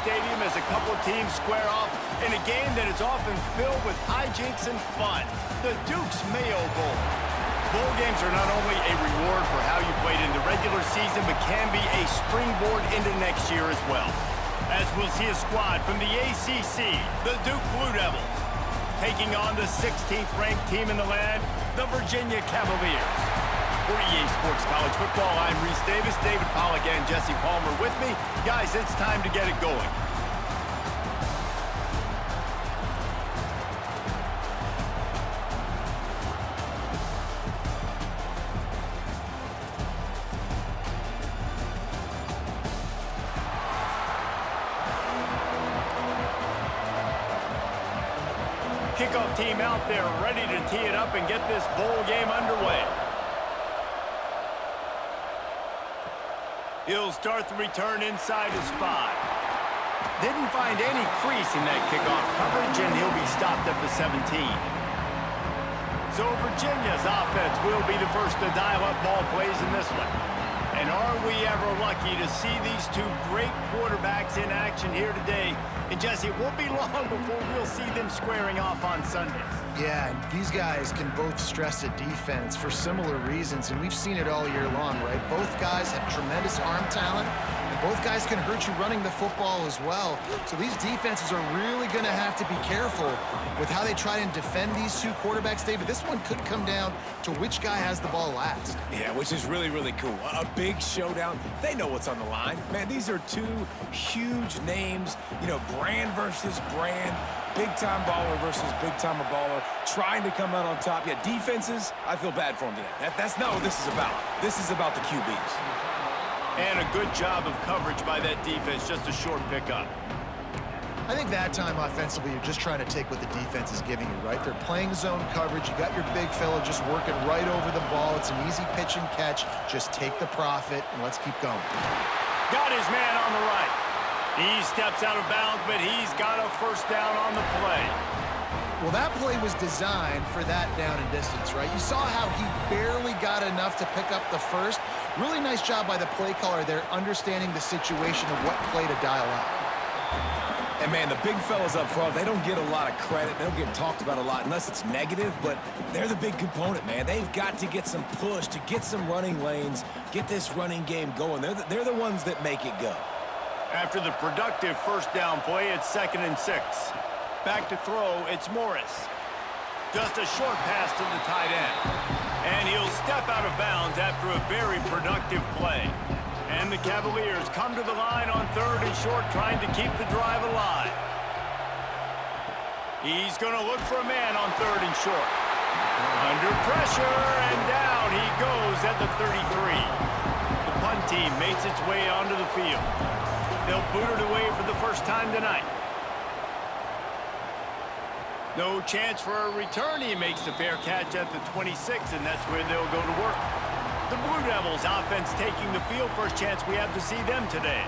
Stadium as a couple of teams square off in a game that is often filled with hijinks and fun. The Duke's Mayo Bowl. Bowl games are not only a reward for how you played in the regular season, but can be a springboard into next year as well. As we'll see a squad from the ACC, the Duke Blue Devils, taking on the 16th ranked team in the land, the Virginia Cavaliers. For EA Sports College Football, I'm Reese Davis, David Pollack, and Jesse Palmer with me. Guys, it's time to get it going. Kickoff team out there ready to tee it up and get this bowl game underway. He'll start the return inside his 5. Didn't find any crease in that kickoff coverage, and he'll be stopped at the 17. So Virginia's offense will be the first to dial up ball plays in this one. And are we ever lucky to see these two great quarterbacks in action here today? And Jesse, it won't be long before we'll see them squaring off on Sunday. Yeah, these guys can both stress a defense for similar reasons, and we've seen it all year long, right? Both guys have tremendous arm talent, and both guys can hurt you running the football as well. So these defenses are really going to have to be careful with how they try and defend these two quarterbacks, David. This one could come down to which guy has the ball last. Yeah, which is really, really cool. A big showdown. They know what's on the line. Man, these are two huge names, you know, brand versus brand. Big-time baller versus big-time baller, trying to come out on top. Yeah, defenses, I feel bad for them today. That's not what this is about. This is about the QBs. And a good job of coverage by that defense, just a short pickup. I think that time offensively, you're just trying to take what the defense is giving you, right? They're playing zone coverage. You got your big fella just working right over the ball. It's an easy pitch and catch. Just take the profit, and let's keep going. Got his man on the right. He steps out of bounds, but he's got a first down on the play. Well, that play was designed for that down and distance, right? You saw how he barely got enough to pick up the first. Really nice job by the play caller there, understanding the situation of what play to dial up. And, man, the big fellas up front, they don't get a lot of credit. They don't get talked about a lot unless it's negative, but they're the big component, man. They've got to get some push, to get some running lanes, get this running game going. They're the ones that make it go. After the productive first down play, it's 2nd and 6. Back to throw, it's Morris. Just a short pass to the tight end. And he'll step out of bounds after a very productive play. And the Cavaliers come to the line on 3rd and short, trying to keep the drive alive. He's going to look for a man on 3rd and short. Under pressure, and down he goes at the 33. The punt team makes its way onto the field. They'll boot it away for the first time tonight. No chance for a return. He makes the fair catch at the 26, and that's where they'll go to work. The Blue Devils offense taking the field. First chance we have to see them today.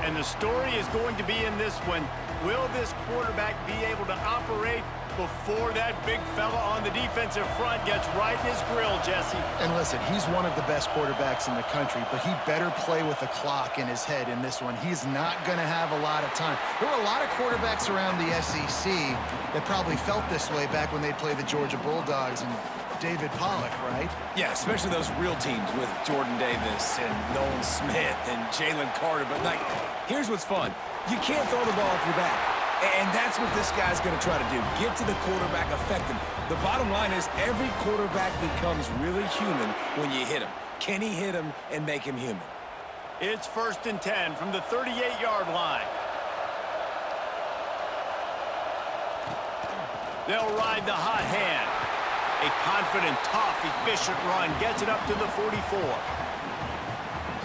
And the story is going to be in this one. Will this quarterback be able to operate before that big fella on the defensive front gets right in his grill, Jesse? And listen, he's one of the best quarterbacks in the country, but he better play with the clock in his head in this one. He's not going to have a lot of time. There were a lot of quarterbacks around the SEC that probably felt this way back when they played the Georgia Bulldogs and David Pollack, right? Yeah, especially those real teams with Jordan Davis and Nolan Smith and Jalen Carter. But, like, here's what's fun. You can't throw the ball off your back. And that's what this guy's going to try to do. Get to the quarterback, affect him. The bottom line is every quarterback becomes really human when you hit him. Can he hit him and make him human? It's 1st and 10 from the 38-yard line. They'll ride the hot hand. A confident, tough, efficient run gets it up to the 44.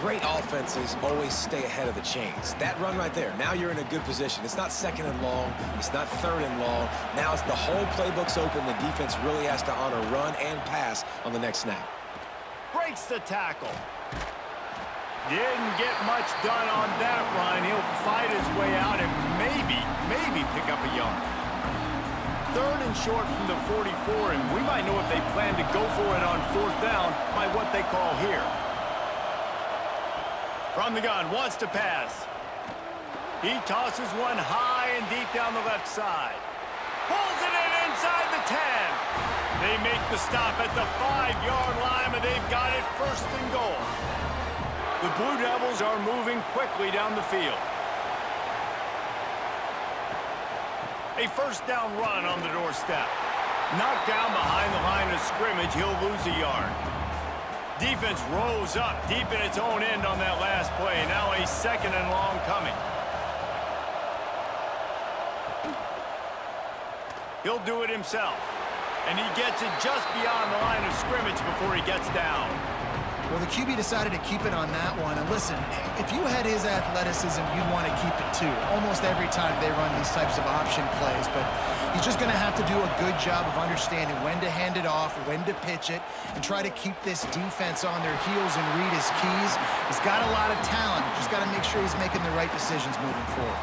Great offenses always stay ahead of the chains. That run right there, now you're in a good position. It's not 2nd and long. It's not 3rd and long. Now it's the whole playbook's open. The defense really has to honor run and pass on the next snap. Breaks the tackle. Didn't get much done on that run. He'll fight his way out and maybe pick up a yard. 3rd and short from the 44, and we might know if they plan to go for it on 4th down by what they call here. From the gun, wants to pass. He tosses one high and deep down the left side. Pulls it in inside the 10. They make the stop at the 5-yard line, and they've got it first and goal. The Blue Devils are moving quickly down the field. A first down run on the doorstep. Knocked down behind the line of scrimmage, he'll lose a yard. Defense rose up deep in its own end on that last play. Now a second and long coming. He'll do it himself. And he gets it just beyond the line of scrimmage before he gets down. Well, the QB decided to keep it on that one. And listen, if you had his athleticism, you'd want to keep it too. Almost every time they run these types of option plays. But he's just going to have to do a good job of understanding when to hand it off, when to pitch it, and try to keep this defense on their heels and read his keys. He's got a lot of talent. Just got to make sure he's making the right decisions moving forward.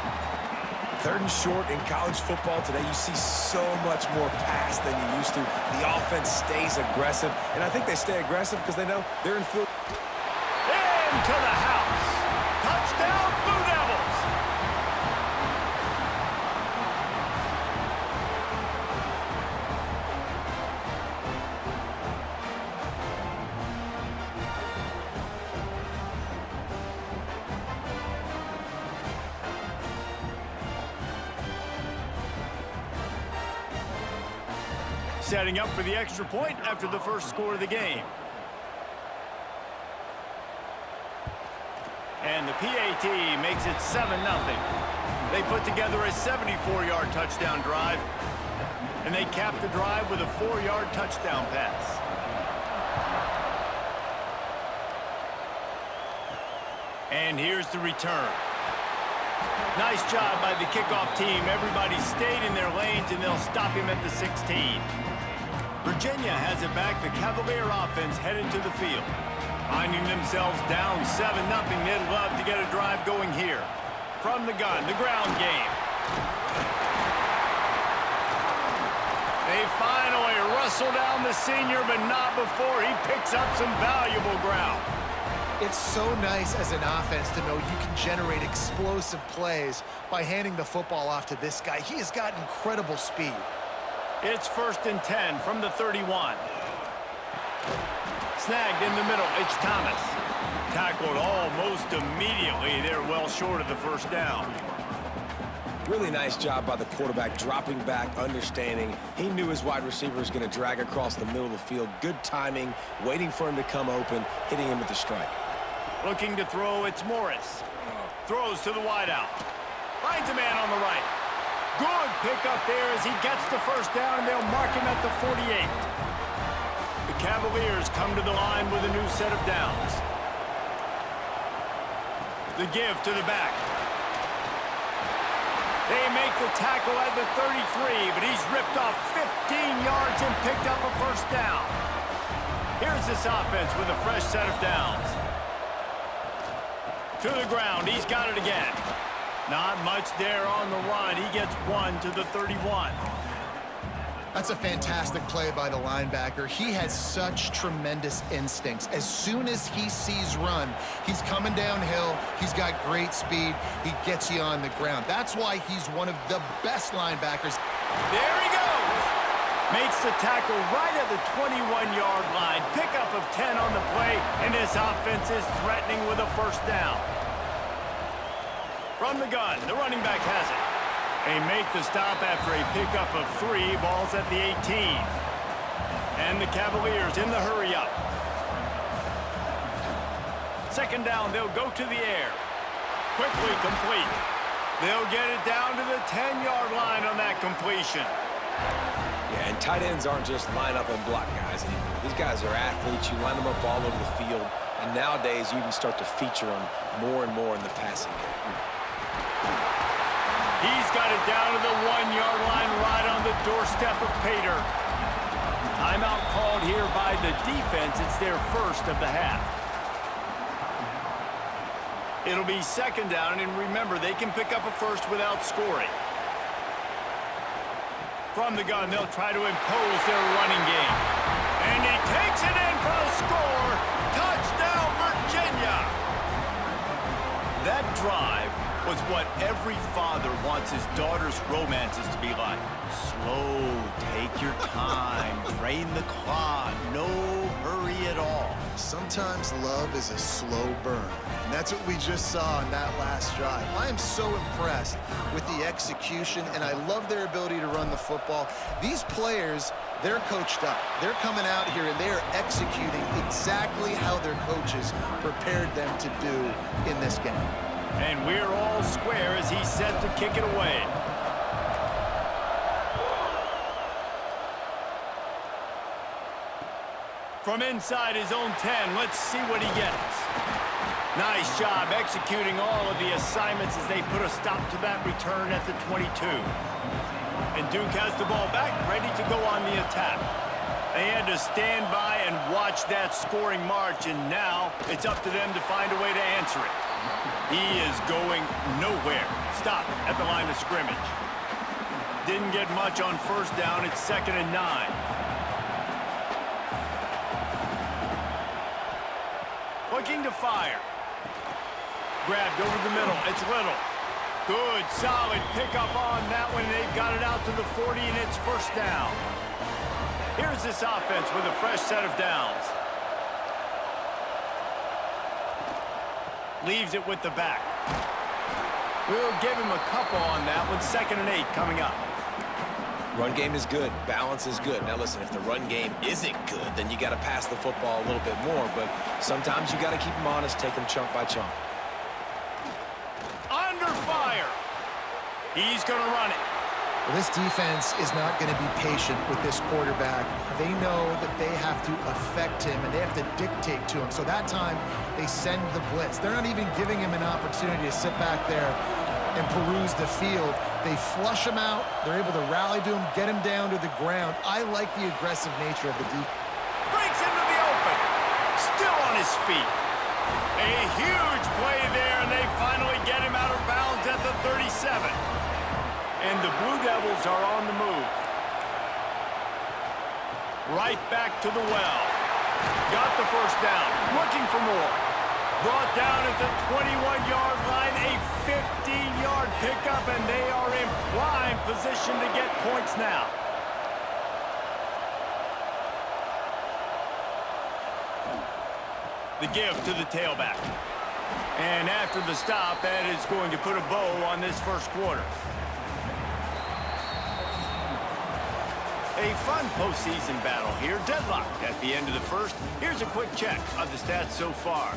3rd and short in college football today, you see so much more pass than you used to. The offense stays aggressive, and I think they stay aggressive because they know they're in field. Into the house. Touchdown, Blue Devils. Setting up for the extra point after the first score of the game. And the PAT makes it 7-0. They put together a 74-yard touchdown drive, and they cap the drive with a 4-yard touchdown pass. And here's the return. Nice job by the kickoff team. Everybody stayed in their lanes, and they'll stop him at the 16. Virginia has it back. The Cavalier offense headed to the field. Finding themselves down 7-0, they'd love to get a drive going here. From the gun, the ground game. They finally wrestle down the senior, but not before he picks up some valuable ground. It's so nice as an offense to know you can generate explosive plays by handing the football off to this guy. He has got incredible speed. It's 1st and 10 from the 31. Snagged in the middle, it's Thomas. Tackled almost immediately. They're well short of the first down. Really nice job by the quarterback, dropping back, understanding. He knew his wide receiver was going to drag across the middle of the field. Good timing, waiting for him to come open, hitting him with the strike. Looking to throw, it's Morris. Throws to the wideout. Finds a man on the right. Good pickup there as he gets the first down, and they'll mark him at the 48. The Cavaliers come to the line with a new set of downs. The give to the back. They make the tackle at the 33, but he's ripped off 15 yards and picked up a first down. Here's this offense with a fresh set of downs. To the ground, he's got it again. Not much there on the run. He gets one to the 31. That's a fantastic play by the linebacker. He has such tremendous instincts. As soon as he sees run, he's coming downhill. He's got great speed. He gets you on the ground. That's why he's one of the best linebackers. There he goes. Makes the tackle right at the 21-yard line. Pickup of 10 on the play, and this offense is threatening with a first down. From the gun, the running back has it. They make the stop after a pickup of 3. Ball's at the 18. And the Cavaliers in the hurry-up. Second down, they'll go to the air. Quickly complete. They'll get it down to the 10-yard line on that completion. Yeah, and tight ends aren't just line up and block guys anymore. These guys are athletes. You line them up all over the field. And nowadays, you can start to feature them more and more in the passing game. He's got it down to the 1-yard line right on the doorstep of Pater. Timeout called here by the defense. It's their first of the half. It'll be second down, and remember, they can pick up a first without scoring. From the gun, they'll try to impose their running game. And he takes it in for a score. Touchdown, Virginia! That drive was what every father wants his daughter's romances to be like. Slow, take your time, drain the clock, no hurry at all. Sometimes love is a slow burn, and that's what we just saw in that last drive. I am so impressed with the execution, and I love their ability to run the football. These players, they're coached up. They're coming out here, and they are executing exactly how their coaches prepared them to do in this game. And we're all square as he's set to kick it away. From inside his own 10, let's see what he gets. Nice job executing all of the assignments as they put a stop to that return at the 22. And Duke has the ball back, ready to go on the attack. They had to stand by and watch that scoring march, and now it's up to them to find a way to answer it. He is going nowhere. Stop at the line of scrimmage. Didn't get much on first down. It's 2nd and 9. Looking to fire. Grabbed over the middle. It's Little. Good, solid pickup on that one. They've got it out to the 40, and it's first down. Here's this offense with a fresh set of downs. Leaves it with the back. We'll give him a couple on that one. 2nd and 8 coming up. Run game is good. Balance is good. Now, listen, if the run game isn't good, then you got to pass the football a little bit more. But sometimes you got to keep them honest, take them chunk by chunk. Under fire. He's going to run it. Well, this defense is not going to be patient with this quarterback. They know that they have to affect him, and they have to dictate to him. So that time, they send the blitz. They're not even giving him an opportunity to sit back there and peruse the field. They flush him out. They're able to rally to him, get him down to the ground. I like the aggressive nature of the defense. Breaks into the open. Still on his feet. A huge play there, and they finally get him out of bounds at the 37. And the Blue Devils are on the move. Right back to the well. Got the first down. Looking for more. Brought down at the 21-yard line. A 15-yard pickup, and they are in prime position to get points now. The give to the tailback. And after the stop, that is going to put a bow on this first quarter. A fun postseason battle here, deadlocked at the end of the first. Here's a quick check of the stats so far.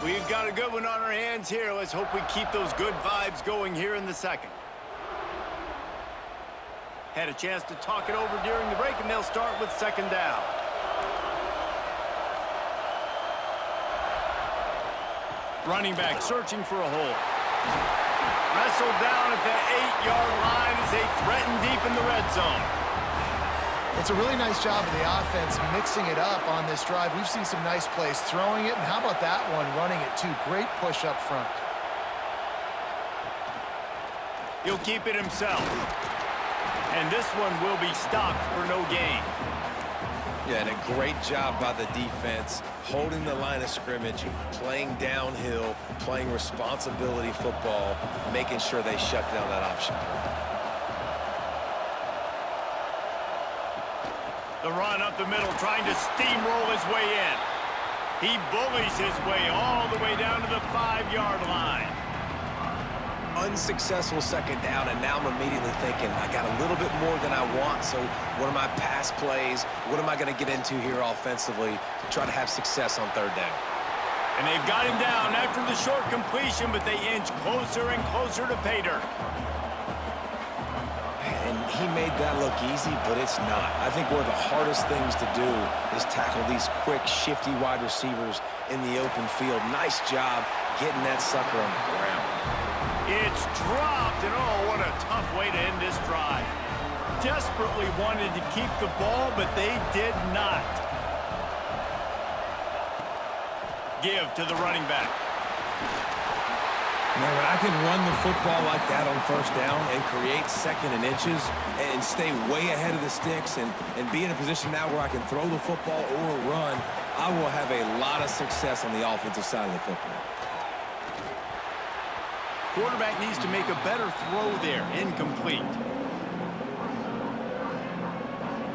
We've got a good one on our hands here. Let's hope we keep those good vibes going here in the second. Had a chance to talk it over during the break, and they'll start with 2nd down. Running back searching for a hole. Wrestled down at the 8-yard line as they threaten deep in the red zone. It's a really nice job of the offense mixing it up on this drive. We've seen some nice plays throwing it, and how about that one running it too? Great push up front. He'll keep it himself. And this one will be stopped for no gain. Yeah, and a great job by the defense, holding the line of scrimmage, playing downhill, playing responsibility football, making sure they shut down that option. The run up the middle, trying to steamroll his way in. He bullies his way all the way down to the 5-yard line. Unsuccessful 2nd down, and now I'm immediately thinking, I got a little bit more than I want, so what are my pass plays? What am I going to get into here offensively to try to have success on 3rd down? And they've got him down after the short completion, but they inch closer and closer to pay dirt. And he made that look easy, but it's not. I think one of the hardest things to do is tackle these quick, shifty wide receivers in the open field. Nice job getting that sucker on the ground. It's dropped, and oh, what a tough way to end this drive. Desperately wanted to keep the ball, but they did not. Give to the running back. Man, when I can run the football like that on first down and create second and inches and stay way ahead of the sticks and be in a position now where I can throw the football or run, I will have a lot of success on the offensive side of the football. Quarterback needs to make a better throw there. Incomplete.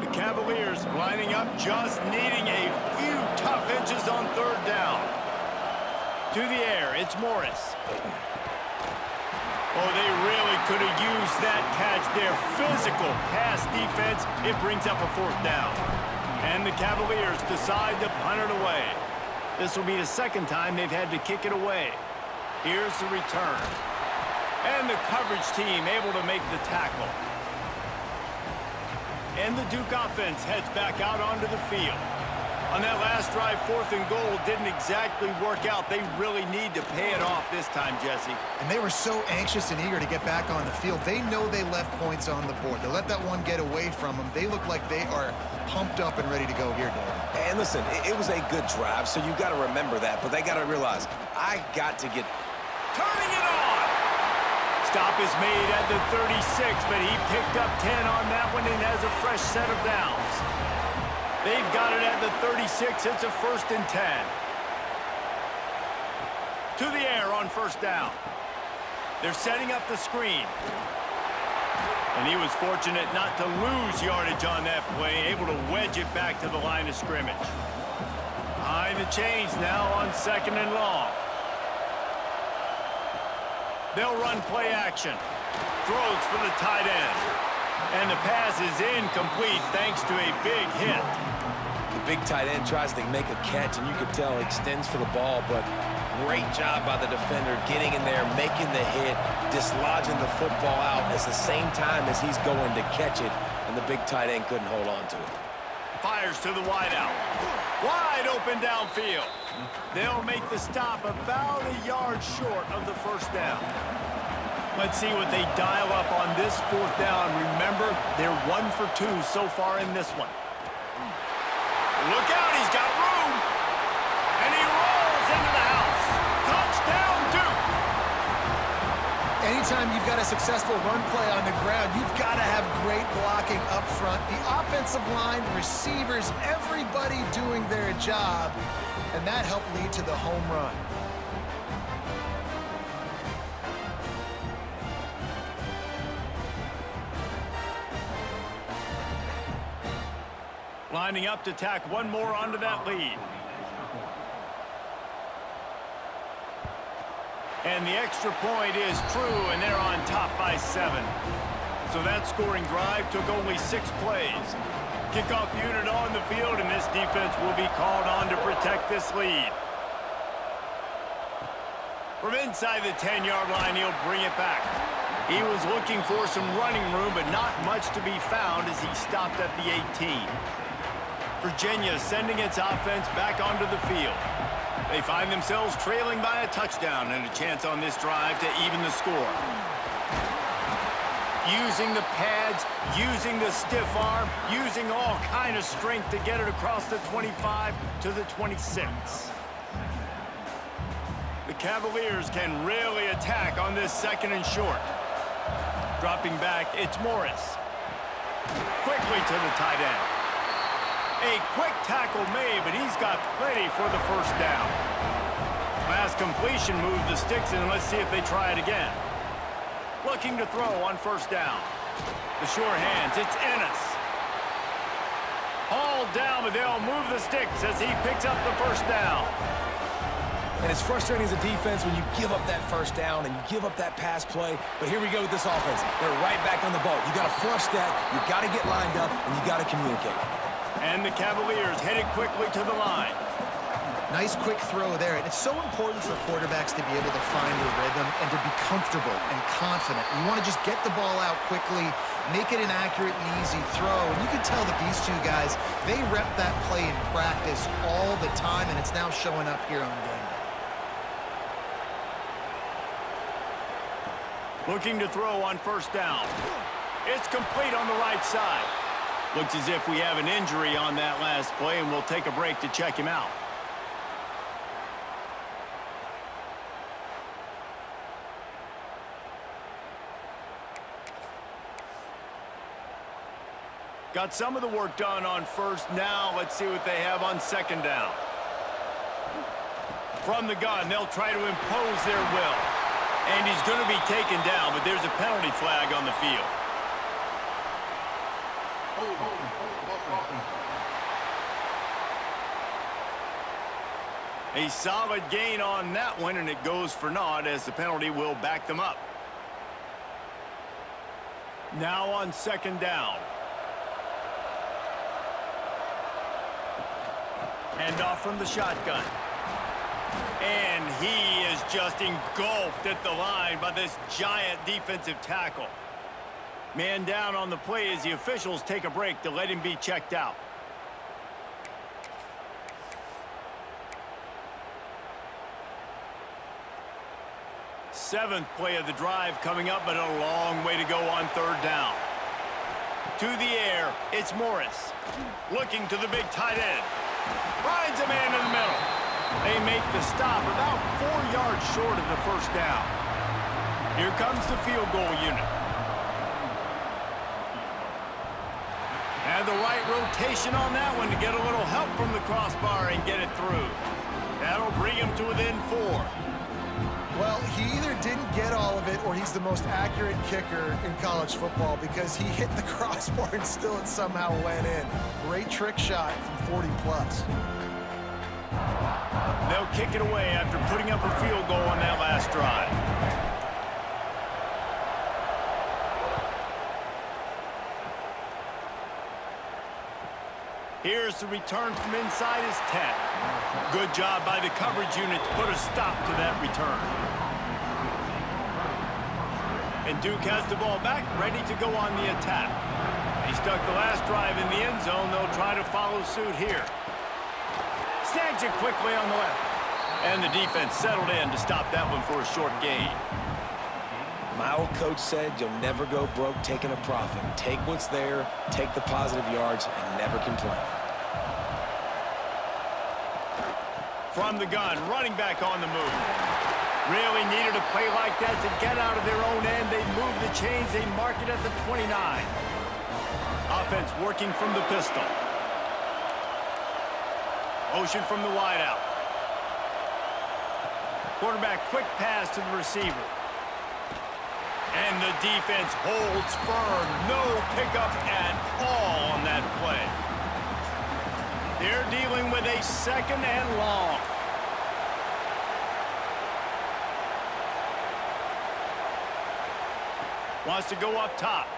The Cavaliers lining up, just needing a few tough inches on third down. To the air, it's Morris. Oh, they really could have used that catch there. Physical pass defense. It brings up a fourth down. And the Cavaliers decide to punt it away. This will be the second time they've had to kick it away. Here's the return. And the coverage team able to make the tackle. And the Duke offense heads back out onto the field. On that last drive, 4th and goal didn't exactly work out. They really need to pay it off this time, Jesse. And they were so anxious and eager to get back on the field. They know they left points on the board. They let that one get away from them. They look like they are pumped up and ready to go here, Dave. And listen, it was a good drive, so you got to remember that. But they got to realize, I got to get... Turning it on! Stop is made at the 36, but he picked up 10 on that one and has a fresh set of downs. They've got it at the 36. It's a 1st and 10. To the air on first down. They're setting up the screen. And he was fortunate not to lose yardage on that play, able to wedge it back to the line of scrimmage. Behind the chains now on 2nd and long. They'll run play action. Throws for the tight end. And the pass is incomplete thanks to a big hit. The big tight end tries to make a catch, and you could tell extends for the ball, but great job by the defender getting in there, making the hit, dislodging the football out at the same time as he's going to catch it, and the big tight end couldn't hold on to it. Fires to the wideout. Wide open downfield. They'll make the stop about a yard short of the first down. Let's see what they dial up on this 4th down. Remember, they're 1 for 2 so far in this one. Look out, he's got room. And he rolls into the house. Touchdown, Duke. Anytime you've got a successful run play on the ground, you've got to have great blocking up front. The offensive line, receivers, everybody doing their job. And that helped lead to the home run. Lining up to tack one more onto that lead. And the extra point is true, and they're on top by 7. So that scoring drive took only 6 plays. Kickoff unit on the field, and this defense will be called on to protect this lead. From inside the 10-yard line, he'll bring it back. He was looking for some running room, but not much to be found as he stopped at the 18. Virginia sending its offense back onto the field. They find themselves trailing by a touchdown and a chance on this drive to even the score. Using the pads, using the stiff arm, using all kind of strength to get it across the 25 to the 26. The Cavaliers can really attack on this 2nd and short. Dropping back, it's Morris. Quickly to the tight end. A quick tackle made, but he's got plenty for the first down. Last completion moved the sticks, and let's see if they try it again. Looking to throw on first down. The sure hands, it's Ennis. Hauled down, but they'll move the sticks as he picks up the first down. And it's frustrating as a defense when you give up that first down and you give up that pass play. But here we go with this offense. They're right back on the ball. You got to flush that, you got to get lined up, and you got to communicate. And the Cavaliers headed quickly to the line. Nice quick throw there. And it's so important for quarterbacks to be able to find the rhythm and to be comfortable and confident. You want to just get the ball out quickly, make it an accurate and easy throw. And you can tell that these two guys, they rep that play in practice all the time, and it's now showing up here on game day. Looking to throw on first down. It's complete on the right side. Looks as if we have an injury on that last play, and we'll take a break to check him out. Got some of the work done on first. Now let's see what they have on second down. From the gun, they'll try to impose their will. And he's going to be taken down, but there's a penalty flag on the field. A solid gain on that one, and it goes for naught as the penalty will back them up. Now on second down. Hand off from the shotgun. And he is just engulfed at the line by this giant defensive tackle. Man down on the play as the officials take a break to let him be checked out. Seventh play of the drive coming up, but a long way to go on third down. To the air, it's Morris. Looking to the big tight end. Finds a man in the middle. They make the stop about 4 yards short of the first down. Here comes the field goal unit. And the right rotation on that one to get a little help from the crossbar and get it through. That'll bring him to within 4. Well, he either didn't get all of it or he's the most accurate kicker in college football because he hit the crossbar and still it somehow went in. Great trick shot from 40 plus. They'll kick it away after putting up a field goal on that last drive. Here's the return from inside his 10. Good job by the coverage unit to put a stop to that return. And Duke has the ball back, ready to go on the attack. He stuck the last drive in the end zone. They'll try to follow suit here. Snags it quickly on the left. And the defense settled in to stop that one for a short gain. My old coach said you'll never go broke taking a profit. Take what's there, take the positive yards, and never complain. From the gun, running back on the move. Really needed a play like that to get out of their own end. They move the chains. They mark it at the 29. Offense working from the pistol. Motion from the wideout. Quarterback quick pass to the receiver. And the defense holds firm. No pickup at all on that play. They're dealing with a second and long. Wants to go up top.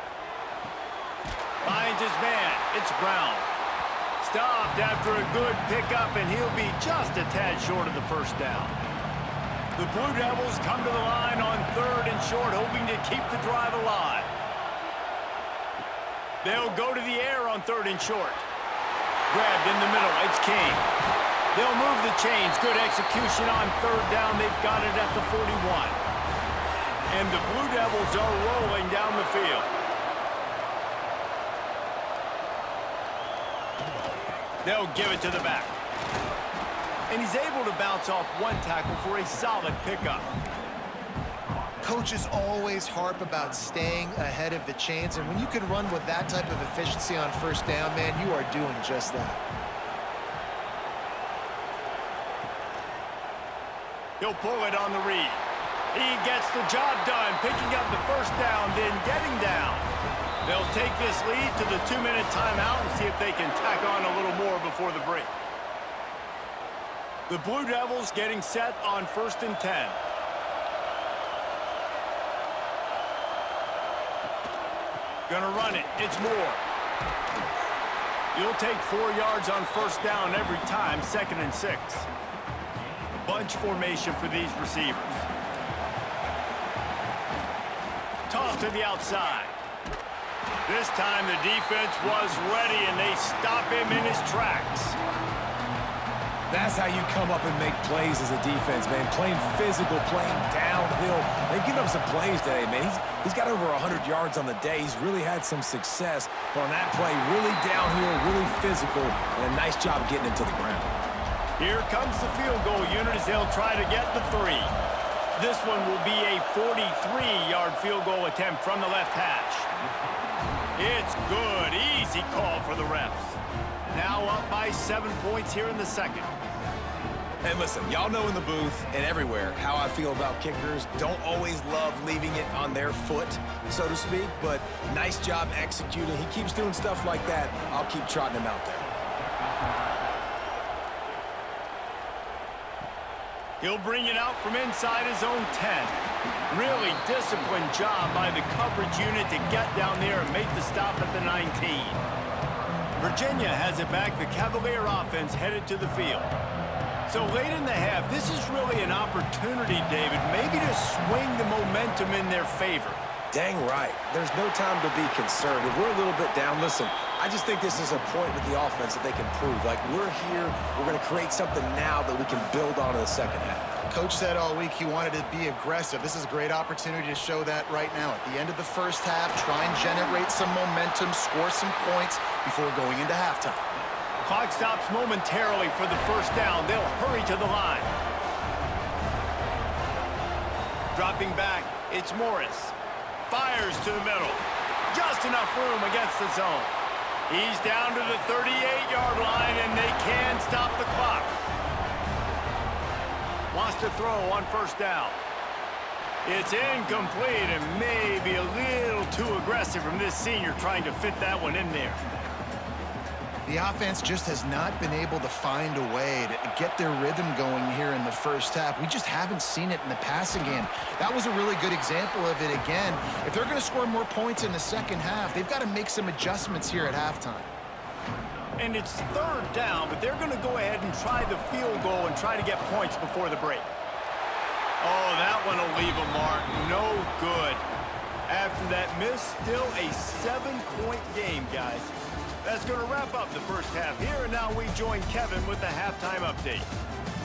Finds his man. It's Brown. Stopped after a good pickup, and he'll be just a tad short of the first down. The Blue Devils come to the line on third and short, hoping to keep the drive alive. They'll go to the air on third and short. Grabbed in the middle. It's King. They'll move the chains. Good execution on third down. They've got it at the 41. And the Blue Devils are rolling down the field. They'll give it to the back. And he's able to bounce off one tackle for a solid pickup. Coaches always harp about staying ahead of the chains, and when you can run with that type of efficiency on first down, man, you are doing just that. He'll pull it on the read. He gets the job done, picking up the first down, then getting down. They'll take this lead to the 2-minute timeout and see if they can tack on a little more before the break. The Blue Devils getting set on 1st and 10. Gonna run it. It's Moore. You'll take 4 yards on first down every time, 2nd and 6. Bunch formation for these receivers. Toss to the outside. This time the defense was ready, and they stop him in his tracks. That's how you come up and make plays as a defense, man. Playing physical, playing downhill. They've given up some plays today, man. He's got over 100 yards on the day. He's really had some success. But on that play, really downhill, really physical, and a nice job getting him to the ground. Here comes the field goal unit as they'll try to get the 3. This one will be a 43-yard field goal attempt from the left hash. It's good. Easy call for the refs. Now up by 7 points here in the second. And listen, y'all know in the booth and everywhere how I feel about kickers. Don't always love leaving it on their foot, so to speak, but nice job executing. He keeps doing stuff like that. I'll keep trotting him out there. He'll bring it out from inside his own 10. Really disciplined job by the coverage unit to get down there and make the stop at the 19. Virginia has it back. The Cavalier offense headed to the field. So late in the half, this is really an opportunity, David, maybe to swing the momentum in their favor. Dang right. There's no time to be concerned. If we're a little bit down, listen, I just think this is a point with the offense that they can prove. Like, we're here, we're going to create something now that we can build on in the second half. Coach said all week he wanted to be aggressive. This is a great opportunity to show that right now. At the end of the first half, try and generate some momentum, score some points before going into halftime. Clock stops momentarily for the first down. They'll hurry to the line. Dropping back, it's Morris. Fires to the middle. Just enough room against the zone. He's down to the 38-yard line, and they can stop the clock. Wants to throw on first down. It's incomplete and maybe a little too aggressive from this senior trying to fit that one in there. The offense just has not been able to find a way to get their rhythm going here in the first half. We just haven't seen it in the passing game. That was a really good example of it again. If they're going to score more points in the second half, they've got to make some adjustments here at halftime. And it's third down, but they're going to go ahead and try the field goal and try to get points before the break. Oh, that one will leave a mark. No good. After that miss, still a 7-point game, guys. That's going to wrap up the first half here, and now we join Kevin with the halftime update.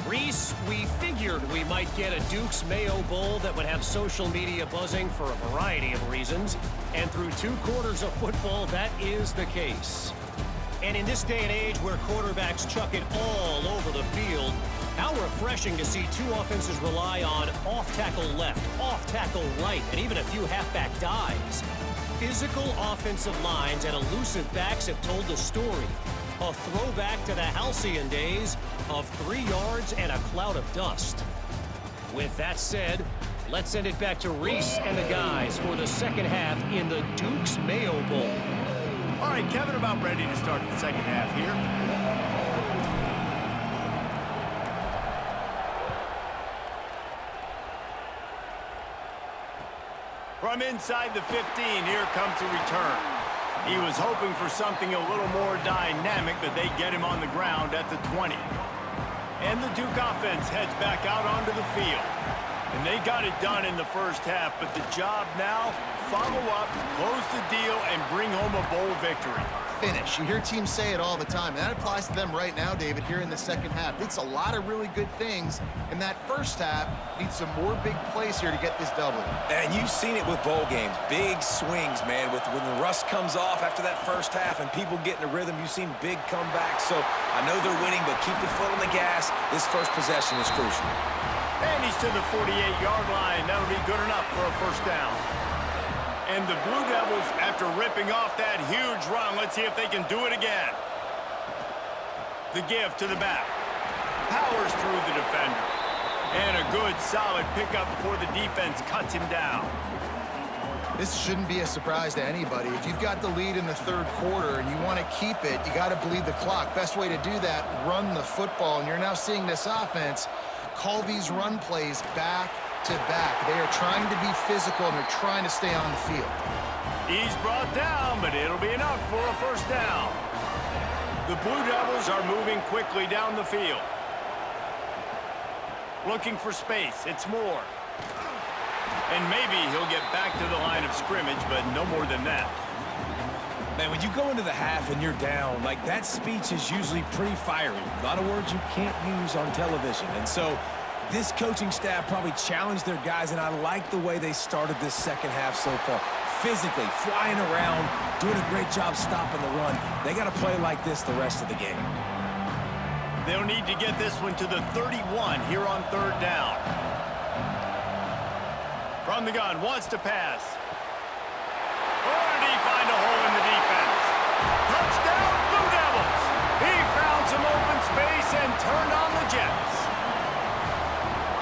Reese, we figured we might get a Duke's Mayo Bowl that would have social media buzzing for a variety of reasons, and through 2 quarters of football, that is the case. And in this day and age where quarterbacks chuck it all over the field, how refreshing to see 2 offenses rely on off-tackle left, off-tackle right, and even a few halfback dives. Physical offensive lines and elusive backs have told the story. A throwback to the halcyon days of 3 yards and a cloud of dust. With that said, let's send it back to Reese and the guys for the second half in the Duke's Mayo Bowl. All right, Kevin, about ready to start the second half here. From inside the 15, here comes the return. He was hoping for something a little more dynamic, but they get him on the ground at the 20. And the Duke offense heads back out onto the field. And they got it done in the first half, but the job now, follow up, close the deal, and bring home a bowl victory. Finish. You hear teams say it all the time, and that applies to them right now, David, here in the second half. It's a lot of really good things in that first half. Need some more big plays here to get this double. And you've seen it with bowl games. Big swings, man. When the rust comes off after that first half and people get in a rhythm, you've seen big comebacks. So I know they're winning, but keep your foot on the gas. This first possession is crucial. And he's to the 48-yard line. That'll be good enough for a first down. And the Blue Devils, after ripping off that huge run, let's see if they can do it again. The give to the back. Powers through the defender. And a good, solid pickup before the defense cuts him down. This shouldn't be a surprise to anybody. If you've got the lead in the third quarter and you want to keep it, you got to bleed the clock. Best way to do that, run the football. And you're now seeing this offense call these run plays back to back. They are trying to be physical, and they're trying to stay on the field. He's brought down, but it'll be enough for a first down. The Blue Devils are moving quickly down the field. Looking for space. It's Moore. And maybe he'll get back to the line of scrimmage, but no more than that. Man, when you go into the half and you're down, like, that speech is usually pretty fiery. A lot of words you can't use on television. And so this coaching staff probably challenged their guys, and I like the way they started this second half so far. Physically, flying around, doing a great job stopping the run. They got to play like this the rest of the game. They'll need to get this one to the 31 here on third down. From the gun, wants to pass. Oh, did he find a hole in the Jets.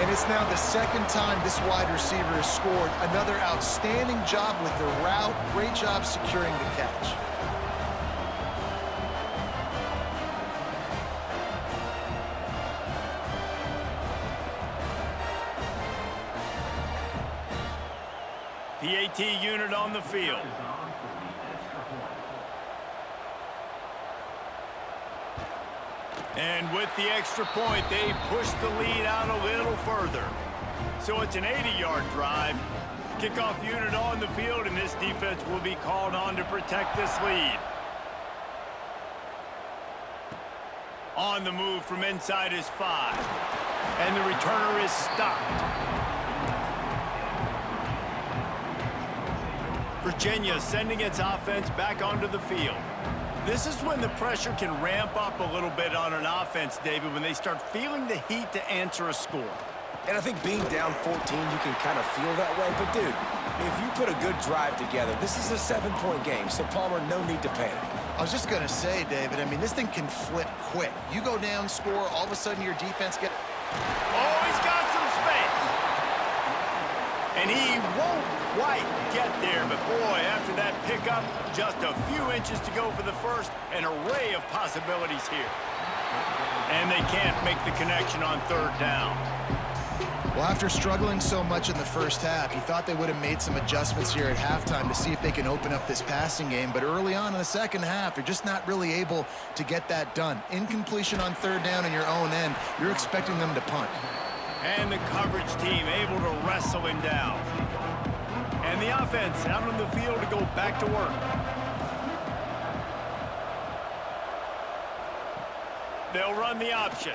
And it's now the second time this wide receiver has scored. Another outstanding job with the route. Great job securing the catch. PAT unit on the field. And with the extra point, they push the lead out a little further. So it's an 80-yard drive. Kickoff unit on the field, and this defense will be called on to protect this lead. On the move from inside his 5. And the returner is stopped. Virginia sending its offense back onto the field. This is when the pressure can ramp up a little bit on an offense, David, when they start feeling the heat to answer a score. And I think being down 14, you can kind of feel that way. But, dude, if you put a good drive together, this is a 7-point game, so, Palmer, no need to panic. I was just going to say, David, I mean, this thing can flip quick. You go down, score, all of a sudden your defense gets... Oh, he's got some space. And he won't quite get there, but boy, after that pickup, just a few inches to go for the first, an array of possibilities here. And they can't make the connection on third down. Well, after struggling so much in the first half, you thought they would have made some adjustments here at halftime to see if they can open up this passing game. But early on in the second half, they're just not really able to get that done. Incompletion on third down in your own end, you're expecting them to punt. And the coverage team able to wrestle him down. And the offense out on the field to go back to work. They'll run the option.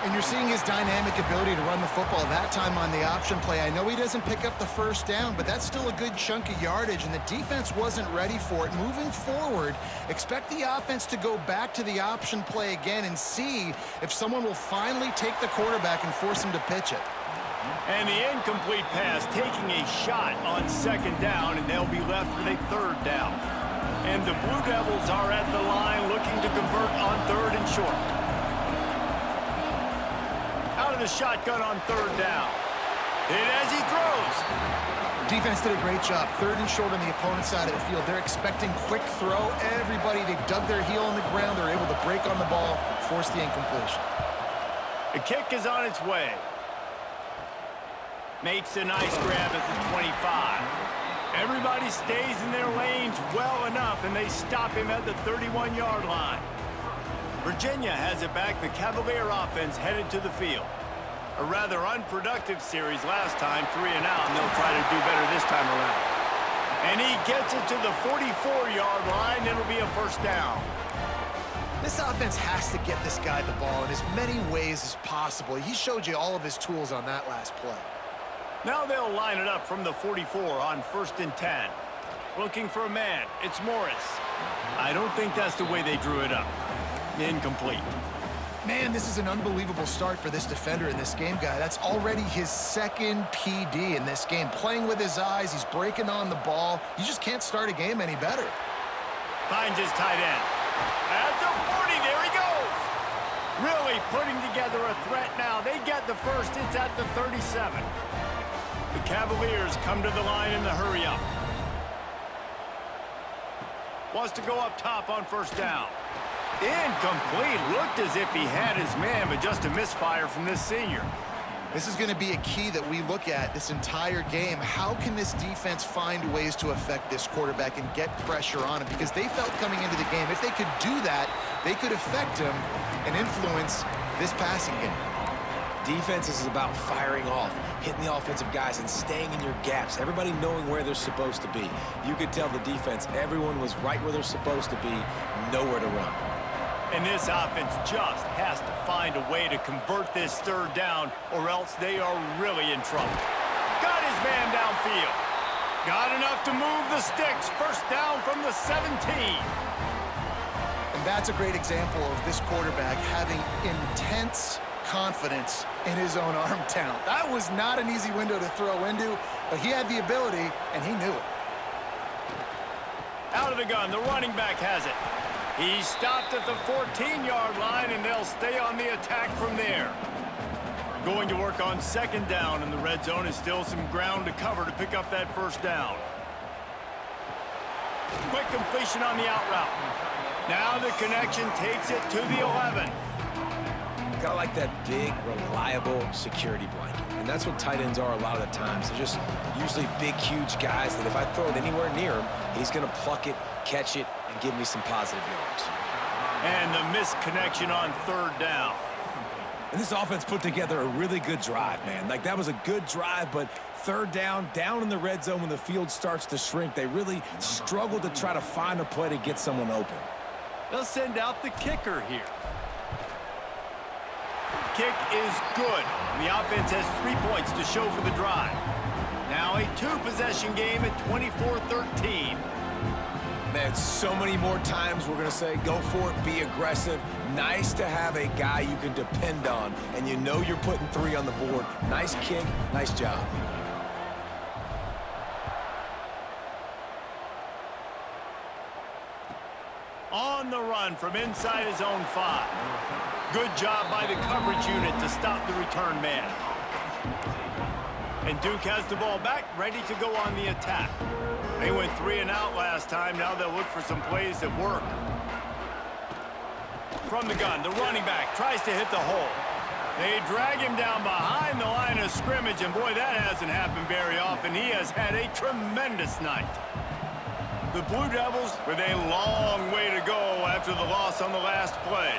And you're seeing his dynamic ability to run the football that time on the option play. I know he doesn't pick up the first down, but that's still a good chunk of yardage, and the defense wasn't ready for it. Moving forward, expect the offense to go back to the option play again and see if someone will finally take the quarterback and force him to pitch it. And the incomplete pass taking a shot on second down, and they'll be left with a third down. And the Blue Devils are at the line looking to convert on third and short. Out of the shotgun on third down. Hit as he throws. Defense did a great job. Third and short on the opponent's side of the field. They're expecting quick throw. Everybody, they dug their heel on the ground. They're able to break on the ball, force the incompletion. The kick is on its way. Makes a nice grab at the 25. Everybody stays in their lanes well enough, and they stop him at the 31-yard line. Virginia has it back. The Cavalier offense headed to the field. A rather unproductive series last time, 3 and out, and they'll try to do better this time around. And he gets it to the 44-yard line. It'll be a first down. This offense has to get this guy the ball in as many ways as possible. He showed you all of his tools on that last play. Now they'll line it up from the 44 on 1st and 10. Looking for a man. It's Morris. I don't think that's the way they drew it up. Incomplete. Man, this is an unbelievable start for this defender in this game, guy. That's already his second PD in this game. Playing with his eyes, he's breaking on the ball. You just can't start a game any better. Finds his tight end. At the 40, there he goes. Really putting together a threat now. They get the first. It's at the 37. The Cavaliers come to the line in the hurry-up. Wants to go up top on first down. Incomplete. Looked as if he had his man, but just a misfire from this senior. This is going to be a key that we look at this entire game. How can this defense find ways to affect this quarterback and get pressure on him? Because they felt coming into the game, if they could do that, they could affect him and influence this passing game. Defense is about firing off, hitting the offensive guys, and staying in your gaps. Everybody knowing where they're supposed to be. You could tell the defense, everyone was right where they're supposed to be, nowhere to run. And this offense just has to find a way to convert this third down, or else they are really in trouble. Got his man downfield. Got enough to move the sticks. First down from the 17. And that's a great example of this quarterback having intense confidence in his own arm talent. That was not an easy window to throw into, but he had the ability, and he knew it. Out of the gun, the running back has it. He's stopped at the 14-yard line, and they'll stay on the attack from there. Going to work on second down, and the red zone is still some ground to cover to pick up that first down. Quick completion on the out route. Now the connection takes it to the 11. Kind of like that big, reliable security blanket. And that's what tight ends are a lot of the times. They're just usually big, huge guys that if I throw it anywhere near him, he's going to pluck it, catch it, and give me some positive yards. And the missed connection on third down. And this offense put together a really good drive, man. Like, that was a good drive, but third down in the red zone when the field starts to shrink, they really struggle to try to find a play to get someone open. They'll send out the kicker here. Kick is good. The offense has 3 points to show for the drive. Now a two-possession game at 24-13. Man, so many more times we're going to say, go for it, be aggressive. Nice to have a guy you can depend on, and you know you're putting 3 on the board. Nice kick, nice job. On the run from inside his own 5. Good job by the coverage unit to stop the return man. And Duke has the ball back, ready to go on the attack. They went 3 and out last time. Now they'll look for some plays that work. From the gun, the running back tries to hit the hole. They drag him down behind the line of scrimmage, and boy, that hasn't happened very often. He has had a tremendous night. The Blue Devils with a long way to go after the loss on the last play.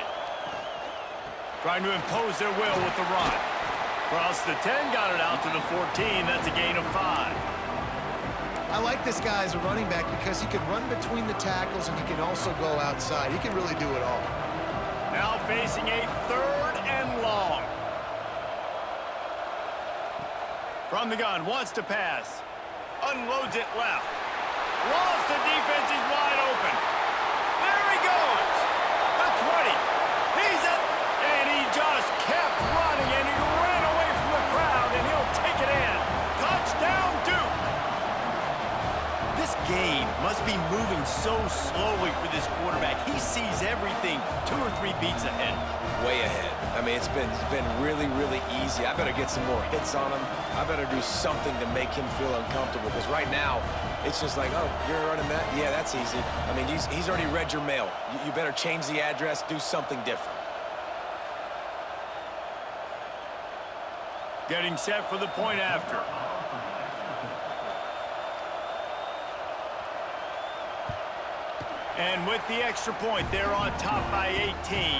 Trying to impose their will with the run. Cross the 10, got it out to the 14. That's a gain of 5. I like this guy as a running back because he can run between the tackles and he can also go outside. He can really do it all. Now facing a third and long. From the gun, wants to pass. Unloads it left. Lost the defense, he's wide open. There he goes. The 20. He's up, and he just kept running, and he ran away from the crowd, and he'll take it in. Touchdown, Duke. This game must be moving so slowly for this quarterback. He sees everything 2 or 3 beats ahead. Way ahead. I mean, it's been really, really easy. I better get some more hits on him. I better do something to make him feel uncomfortable, because right now, it's just like, oh, you're running that? Yeah, that's easy. I mean, he's already read your mail. You better change the address, do something different. Getting set for the point after. And with the extra point, they're on top by 18.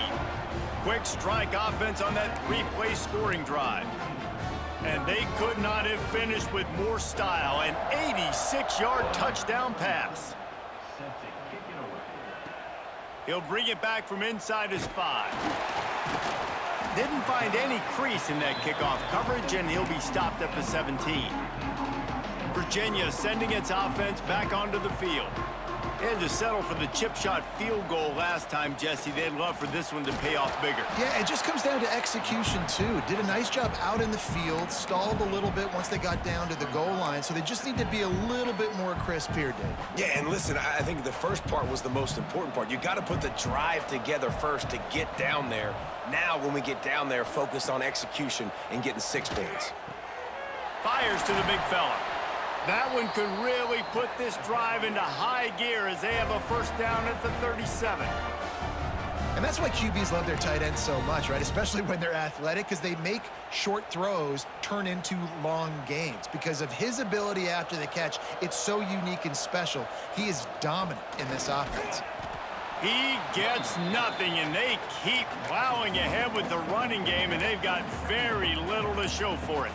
Quick strike offense on that 3-play scoring drive. And they could not have finished with more style. An 86-yard touchdown pass. He'll bring it back from inside his 5. Didn't find any crease in that kickoff coverage, and he'll be stopped at the 17. Virginia sending its offense back onto the field. They had to settle for the chip shot field goal last time, Jesse. They'd love for this one to pay off bigger. Yeah, it just comes down to execution, too. Did a nice job out in the field, stalled a little bit once they got down to the goal line, so they just need to be a little bit more crisp here, Dave. Yeah, and listen, I think the first part was the most important part. You got to put the drive together first to get down there. Now, when we get down there, focus on execution and getting 6 points. Fires to the big fella. That one could really put this drive into high gear as they have a first down at the 37. And that's why QBs love their tight ends so much, right? Especially when they're athletic, because they make short throws turn into long gains. Because of his ability after the catch, it's so unique and special. He is dominant in this offense. He gets nothing, and they keep plowing ahead with the running game, and they've got very little to show for it.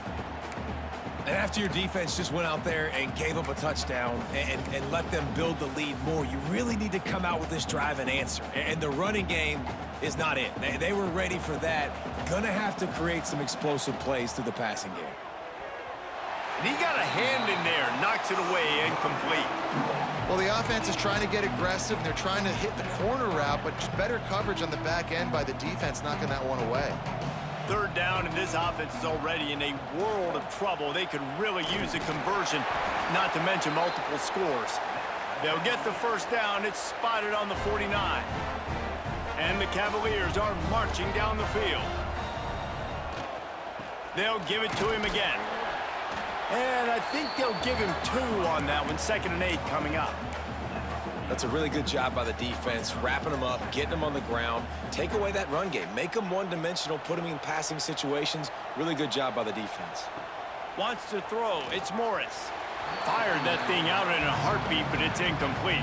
And after your defense just went out there and gave up a touchdown and let them build the lead more, you really need to come out with this drive and answer. And the running game is not it. They were ready for that. Gonna have to create some explosive plays through the passing game. And he got a hand in there, knocks it away, incomplete. Well, the offense is trying to get aggressive, and they're trying to hit the corner route, but just better coverage on the back end by the defense, knocking that one away. Third down, and this offense is already in a world of trouble. They could really use a conversion, not to mention multiple scores. They'll get the first down. It's spotted on the 49. And the Cavaliers are marching down the field. They'll give it to him again. And I think they'll give him 2 on that one. 2nd and 8 coming up. That's a really good job by the defense, wrapping them up, getting them on the ground, take away that run game, make them one-dimensional, put them in passing situations. Really good job by the defense. Wants to throw. It's Morris. Fired that thing out in a heartbeat, but it's incomplete.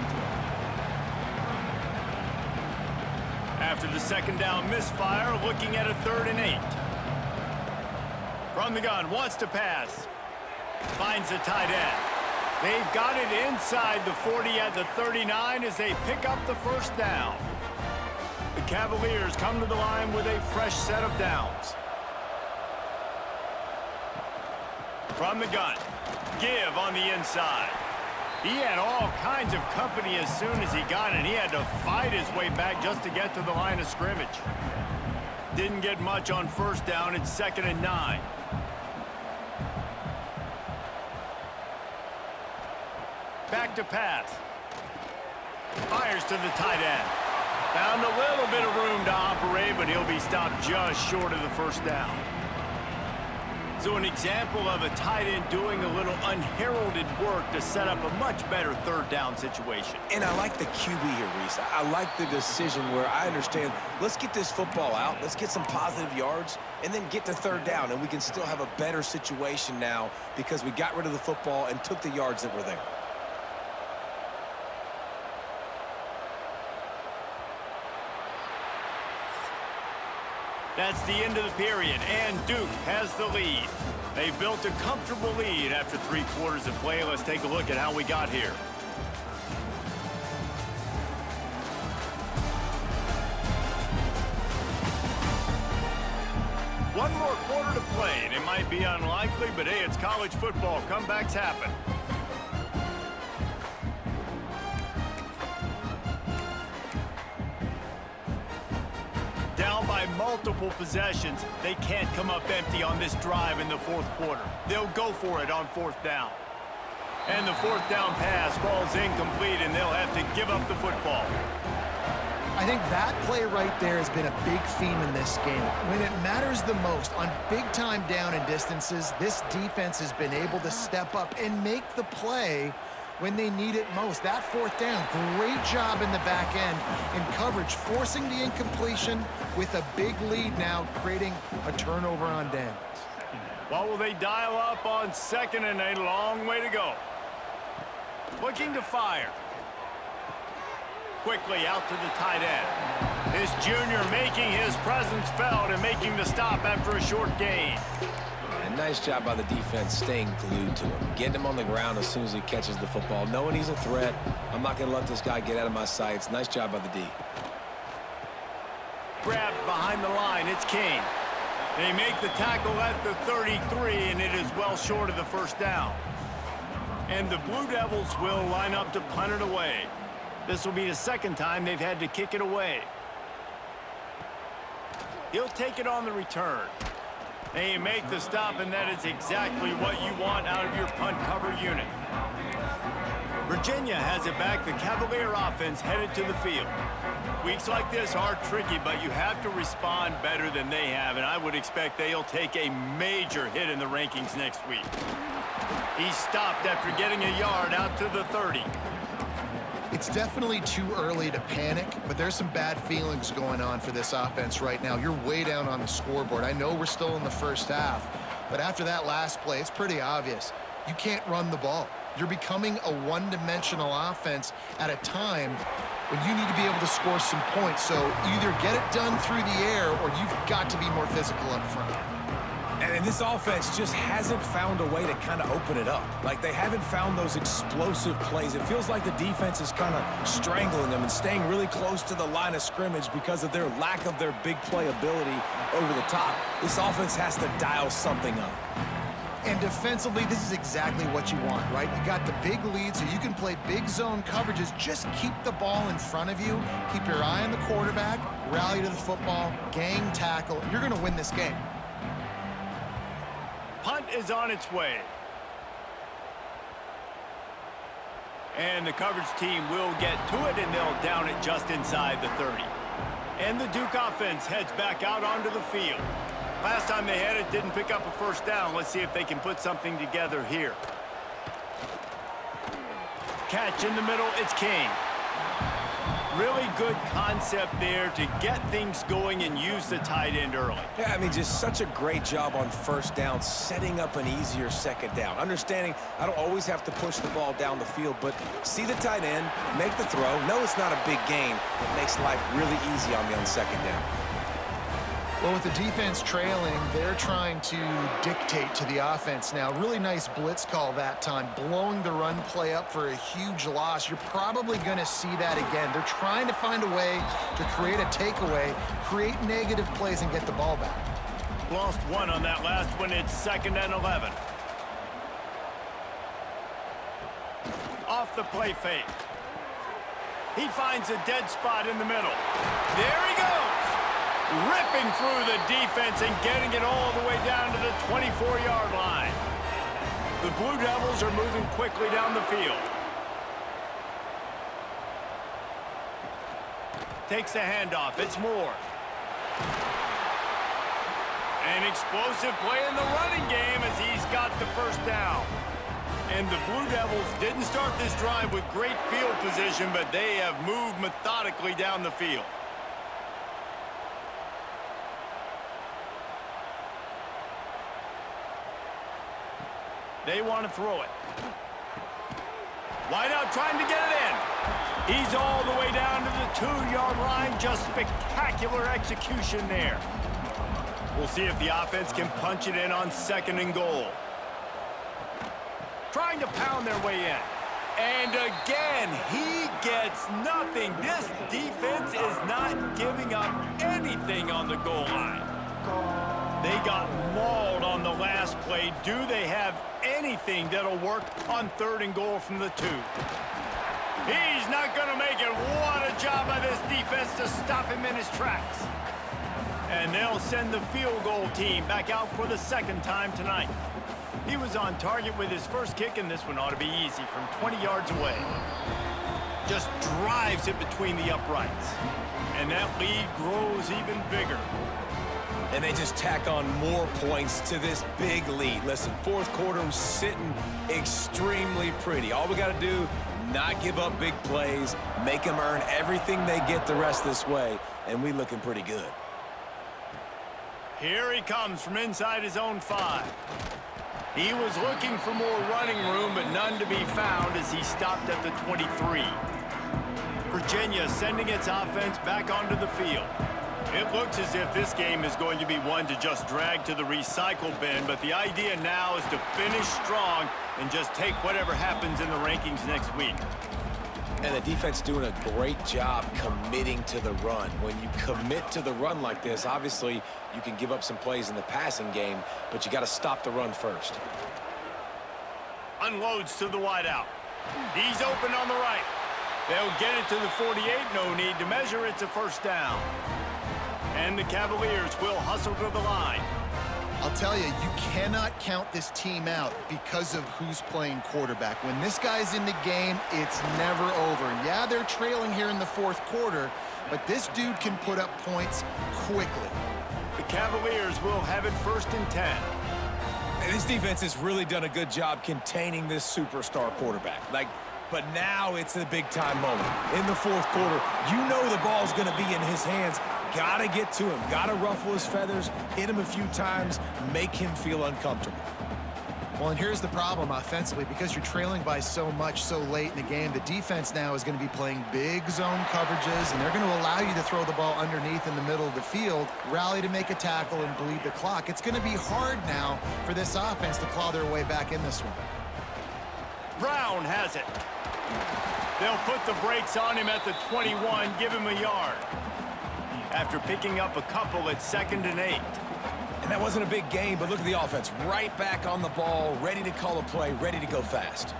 After the 2nd down misfire, looking at a 3rd and 8. From the gun, wants to pass. Finds the tight end. They've got it inside the 40 at the 39 as they pick up the first down. The Cavaliers come to the line with a fresh set of downs. From the gun, give on the inside. He had all kinds of company as soon as he got it. He had to fight his way back just to get to the line of scrimmage. Didn't get much on first down. It's 2nd and 9. Back to pass. Fires to the tight end. Found a little bit of room to operate, but he'll be stopped just short of the first down. So an example of a tight end doing a little unheralded work to set up a much better 3rd down situation. And I like the QB here, Reese. I like the decision where I understand, let's get this football out, let's get some positive yards, and then get to 3rd down, and we can still have a better situation now because we got rid of the football and took the yards that were there. That's the end of the period, and Duke has the lead. They've built a comfortable lead after 3 quarters of play. Let's take a look at how we got here. One more quarter to play, and it might be unlikely, but hey, it's college football. Comebacks happen. Down by multiple possessions, they can't come up empty on this drive in the 4th quarter. They'll go for it on 4th down. And the 4th down pass falls incomplete, and they'll have to give up the football. I think that play right there has been a big theme in this game. When it matters the most, on big-time down and distances, this defense has been able to step up and make the play when they need it most. That 4th down, great job in the back end in coverage, forcing the incompletion with a big lead now, creating a turnover on downs. What will they dial up on 2nd and 8? A long way to go. Looking to fire. Quickly out to the tight end. This junior making his presence felt and making the stop after a short gain. And nice job by the defense staying glued to him, getting him on the ground as soon as he catches the football, knowing he's a threat. I'm not going to let this guy get out of my sights. Nice job by the D. Grabbed behind the line, it's King. They make the tackle at the 33, and it is well short of the first down. And the Blue Devils will line up to punt it away. This will be the 2nd time they've had to kick it away. He'll take it on the return. They make the stop, and that is exactly what you want out of your punt cover unit. Virginia has it back. The Cavalier offense headed to the field. Weeks like this are tricky, but you have to respond better than they have, and I would expect they'll take a major hit in the rankings next week. He stopped after getting a yard out to the 30. It's definitely too early to panic, but there's some bad feelings going on for this offense right now. You're way down on the scoreboard. I know we're still in the first half, but after that last play, it's pretty obvious. You can't run the ball. You're becoming a one-dimensional offense at a time when you need to be able to score some points. So either get it done through the air or you've got to be more physical up front. And this offense just hasn't found a way to kind of open it up. Like, they haven't found those explosive plays. It feels like the defense is kind of strangling them and staying really close to the line of scrimmage because of their lack of their big play ability over the top. This offense has to dial something up. And defensively, this is exactly what you want, right? You got the big lead, so you can play big zone coverages. Just keep the ball in front of you. Keep your eye on the quarterback, rally to the football, gang tackle. You're going to win this game. Punt is on its way. And the coverage team will get to it, and they'll down it just inside the 30. And the Duke offense heads back out onto the field. Last time they had it, didn't pick up a first down. Let's see if they can put something together here. Catch in the middle, it's King. Really good concept there to get things going and use the tight end early. Yeah, I mean, just such a great job on first down, setting up an easier second down. Understanding I don't always have to push the ball down the field, but see the tight end, make the throw. No, it's not a big gain. It makes life really easy on me on second down. Well, with the defense trailing, they're trying to dictate to the offense now. Really nice blitz call that time, blowing the run play up for a huge loss. You're probably going to see that again. They're trying to find a way to create a takeaway, create negative plays, and get the ball back. Lost one on that last one. It's 2nd and 11. Off the play fake. He finds a dead spot in the middle. There he goes. Ripping through the defense and getting it all the way down to the 24-yard line. The Blue Devils are moving quickly down the field. Takes the handoff. It's Moore. An explosive play in the running game as he's got the first down. And the Blue Devils didn't start this drive with great field position, but they have moved methodically down the field. They want to throw it. Wide out trying to get it in. He's all the way down to the 2-yard line. Just spectacular execution there. We'll see if the offense can punch it in on 2nd and goal. Trying to pound their way in. And again, he gets nothing. This defense is not giving up anything on the goal line. They got mauled on the last play. Do they have anything that'll work on 3rd and goal from the 2? He's not going to make it. What a job by this defense to stop him in his tracks. And they'll send the field goal team back out for the 2nd time tonight. He was on target with his first kick, and this one ought to be easy from 20 yards away. Just drives it between the uprights. And that lead grows even bigger. And they just tack on more points to this big lead. Listen, 4th quarter sitting extremely pretty. All we got to do, not give up big plays, make them earn everything they get the rest this way, and we looking pretty good. Here he comes from inside his own 5. He was looking for more running room, but none to be found as he stopped at the 23. Virginia sending its offense back onto the field. It looks as if this game is going to be one to just drag to the recycle bin, but the idea now is to finish strong and just take whatever happens in the rankings next week. And the defense doing a great job committing to the run. When you commit to the run like this, obviously you can give up some plays in the passing game, but you got to stop the run first. Unloads to the wideout. He's open on the right. They'll get it to the 48. No need to measure. It's a first down. And the Cavaliers will hustle to the line. I'll tell you, you cannot count this team out because of who's playing quarterback. When this guy's in the game, it's never over. Yeah, they're trailing here in the 4th quarter, but this dude can put up points quickly. The Cavaliers will have it 1st and 10. This defense has really done a good job containing this superstar quarterback. But now it's a big-time moment. In the 4th quarter, you know the ball's going to be in his hands. Got to get to him. Got to ruffle his feathers, hit him a few times, make him feel uncomfortable. Well, and here's the problem offensively. Because you're trailing by so much so late in the game, the defense now is going to be playing big zone coverages, and they're going to allow you to throw the ball underneath in the middle of the field, rally to make a tackle, and bleed the clock. It's going to be hard now for this offense to claw their way back in this one. Brown has it. They'll put the brakes on him at the 21, give him a yard. After picking up a couple at 2nd and 8. And that wasn't a big game, but look at the offense. Right back on the ball, ready to call a play, ready to go fast.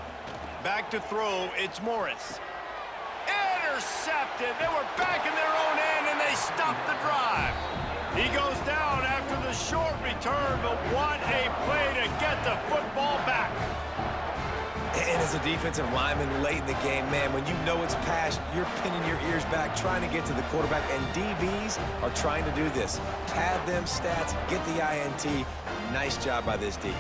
Back to throw, it's Morris. Intercepted. They were back in their own end, and they stopped the drive. He goes down after the short return, but what a play to get the football back. And as a defensive lineman late in the game, man, when you know it's pass, you're pinning your ears back, trying to get to the quarterback, and DBs are trying to do this. Pad them stats, get the INT. Nice job by this D.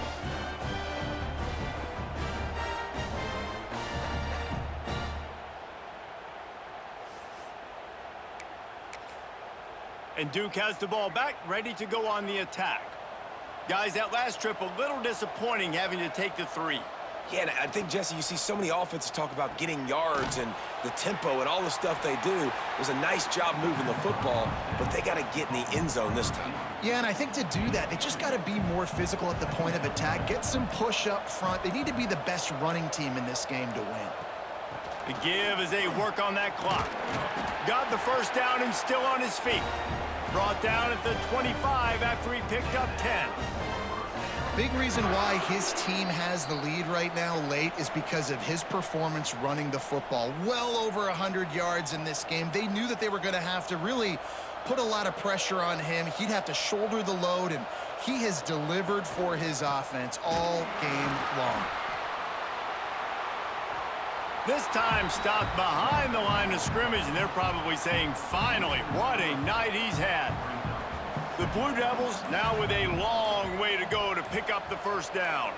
And Duke has the ball back, ready to go on the attack. Guys, that last trip, a little disappointing having to take the 3. Yeah, and I think, Jesse, you see so many offenses talk about getting yards and the tempo and all the stuff they do. It was a nice job moving the football, but they got to get in the end zone this time. Yeah, and I think to do that, they just got to be more physical at the point of attack, get some push up front. They need to be the best running team in this game to win. The give as they work on that clock. Got the first down and still on his feet. Brought down at the 25 after he picked up 10. Big reason why his team has the lead right now late is because of his performance running the football. Well over 100 yards in this game. They knew that they were going to have to really put a lot of pressure on him. He'd have to shoulder the load, and he has delivered for his offense all game long. This time stopped behind the line of scrimmage, and they're probably saying, finally, what a night he's had. The Blue Devils now with a long way to go to pick up the first down.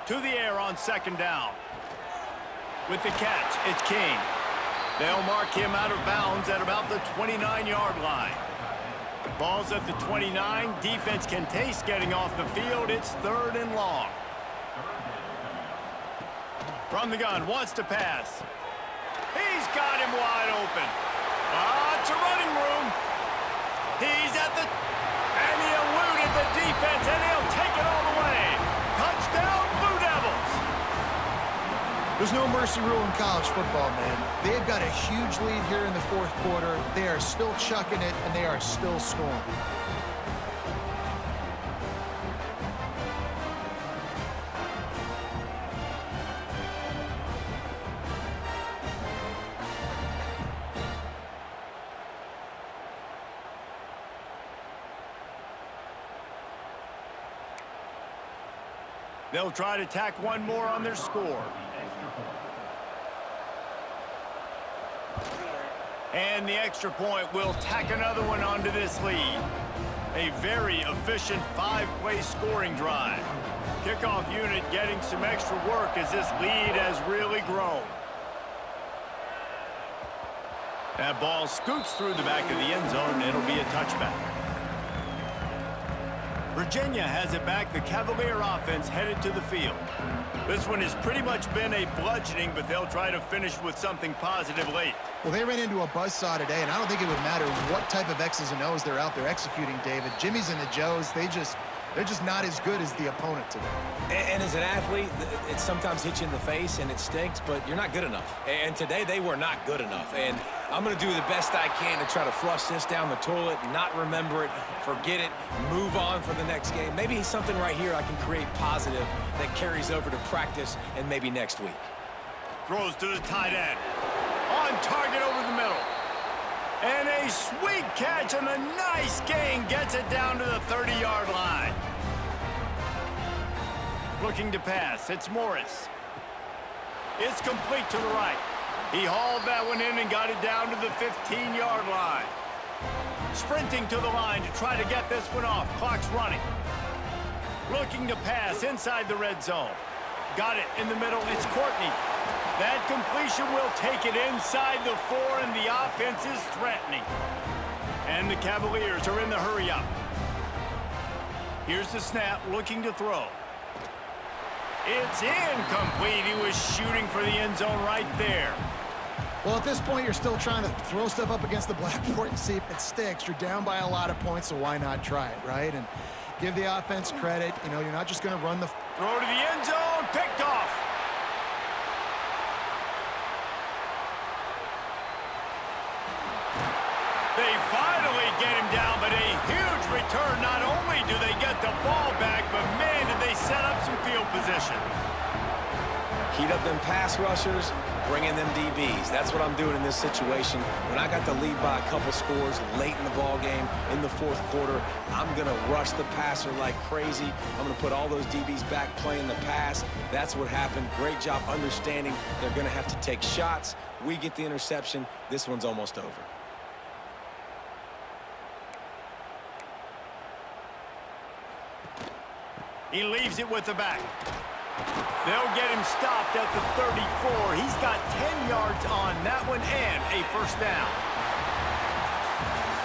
To the air on second down. With the catch, it's King. They'll mark him out of bounds at about the 29-yard line. Ball's at the 29. Defense can taste getting off the field. It's 3rd and long. From the gun, wants to pass. He's got him wide open. It's a running room. He's at the... And he eluded the defense, and he'll take it all the way. Touchdown, Blue Devils. There's no mercy rule in college football, man. They've got a huge lead here in the 4th quarter. They are still chucking it, and they are still scoring. They'll try to tack one more on their score. And the extra point will tack another one onto this lead. A very efficient 5-play scoring drive. Kickoff unit getting some extra work as this lead has really grown. That ball scoots through the back of the end zone, and it'll be a touchback. Virginia has it back. The Cavalier offense headed to the field. This one has pretty much been a bludgeoning, but they'll try to finish with something positive late. Well, they ran into a buzzsaw today, and I don't think it would matter what type of X's and O's they're out there executing, David. Jimmy's and the Joes, they're just not as good as the opponent today. And as an athlete, it sometimes hits you in the face and it stinks, but you're not good enough. And today they were not good enough. And I'm going to do the best I can to try to flush this down the toilet, not remember it, forget it, move on for the next game. Maybe something right here I can create positive that carries over to practice and maybe next week. Throws to the tight end. On target over the middle. And a sweet catch and a nice gain gets it down to the 30-yard line. Looking to pass. It's Morris. It's complete to the right. He hauled that one in and got it down to the 15-yard line. Sprinting to the line to try to get this one off. Clock's running. Looking to pass inside the red zone. Got it in the middle. It's Courtney. That completion will take it inside the 4, and the offense is threatening. And the Cavaliers are in the hurry-up. Here's the snap, looking to throw. It's incomplete. He was shooting for the end zone right there. Well, at this point, you're still trying to throw stuff up against the blackboard and see if it sticks. You're down by a lot of points, so why not try it, right? And give the offense credit. You know, you're not just going to run the... Throw to the end zone, picked off. They finally get him down, but a huge return. Not only do they get the ball back, but man, did they set up some field position. Heat up them pass rushers, bring in them DBs. That's what I'm doing in this situation. When I got the lead by a couple scores late in the ball game, in the fourth quarter, I'm going to rush the passer like crazy. I'm going to put all those DBs back playing the pass. That's what happened. Great job understanding they're going to have to take shots. We get the interception. This one's almost over. He leaves it with the back. They'll get him stopped at the 34. He's got 10 yards on that one and a first down.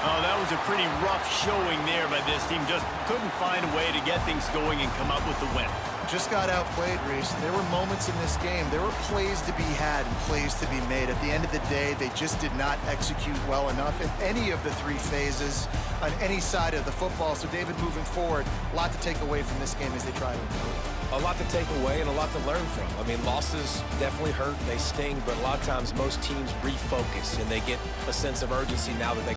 Oh, that was a pretty rough showing there by this team. Just couldn't find a way to get things going and come up with the win. Just got outplayed, Reese. There were moments in this game. There were plays to be had and plays to be made. At the end of the day, they just did not execute well enough in any of the three phases on any side of the football. So, David, moving forward, a lot to take away from this game as they try to improve. A lot to take away and a lot to learn from. I mean, losses definitely hurt. They sting, but a lot of times most teams refocus and they get a sense of urgency now that they